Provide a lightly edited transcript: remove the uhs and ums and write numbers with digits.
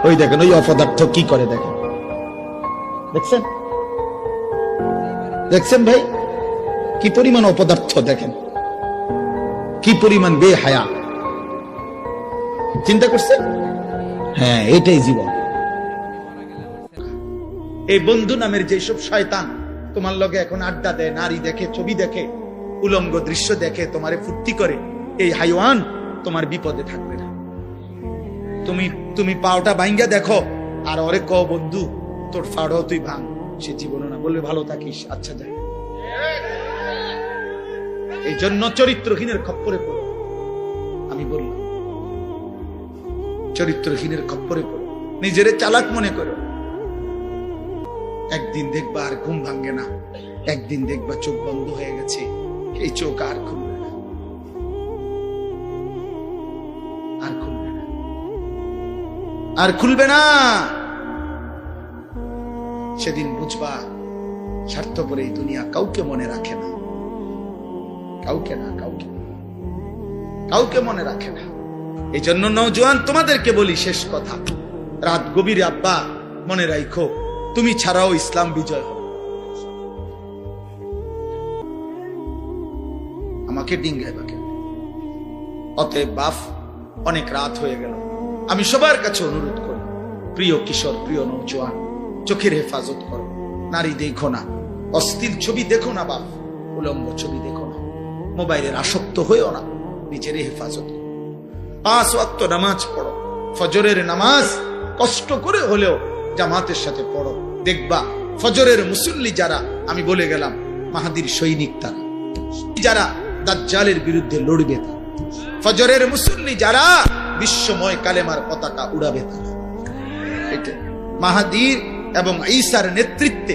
ওই দেখেন ওই অপদার্থ কি করে দেখেন, দেখছেন দেখছেন ভাই কি পরিমাণ অপদার্থ, দেখেন কি পরিমাণ বেহায়া। চিন্তা করছেন? হ্যাঁ, এটাই জীবন। এই বন্ধু নামের যেসব শয়তান তোমার লগে এখন আড্ডা দেয়, নারী দেখে, ছবি দেখে, উলঙ্গ দৃশ্য দেখে, তোমারে ফুর্তি করে, এই হাইওয়ান তোমার বিপদে থাকবে না। তুমি পাওটা ভাঙ্গা দেখো আর ওরে ক বন্ধু তোর ফাড়ও তুই ভাঙ, সে জীবনও না বলবে ভালো থাকিস, আচ্ছা যাই। এই জন্য চরিত্রহীনের খপ্পরে পড়ো। আমি বললাম চরিত্রহীনের খপ্পরে পড়ো, নিজেরে চালাক মনে করো। একদিন দেখবা আর ঘুম ভাঙ্গে না, একদিন দেখবা চোখ বন্ধ হয়ে গেছে, এই চোখ আর খুলবে না, আর খুলবে না, আর খুলবে না। সেদিন বুঝবা স্বার্থপর এই দুনিয়া কাউকে মনে রাখে না, কাউকে না, কাউকে কাউকে মনে রাখে না। এই জন্য নওজোয়ান তোমাদেরকে বলি শেষ কথা, রাত গভীরে আব্বা মনে রাখো তুমি ছাড়াও ইসলাম বিজয় হবে। আমাকে ডিঙ্গায় বাকে। অতএব বাপ, অনেক রাত হয়ে গেল, আমি সবার কাছে অনুরোধ করি, প্রিয় কিশোর, প্রিয় নওজোয়ান, চোখের হেফাজত করো, নারী দেখো না, অশ্লীল ছবি দেখো না বাপ, উলঙ্গ ছবি দেখো না, মোবাইলের আসক্ত হয়েও না, নিজের হেফাজত করো। 5 ওয়াক্ত নামাজ পড়ো, ফজরের নামাজ কষ্ট করে হলেও জামাতের সাথে পড়ো, দেখবা ফজরের মুসল্লি যারা, আমি বলে গেলাম মাহাদির সৈনিক তারা, যারা দাজ্জালের বিরুদ্ধে লড়বে তারা, ফজরের মুসল্লি যারা বিশ্বময় কালেমার পতাকা উড়াবে তারা। এটা মাহাদির এবং ঈসার নেতৃত্বে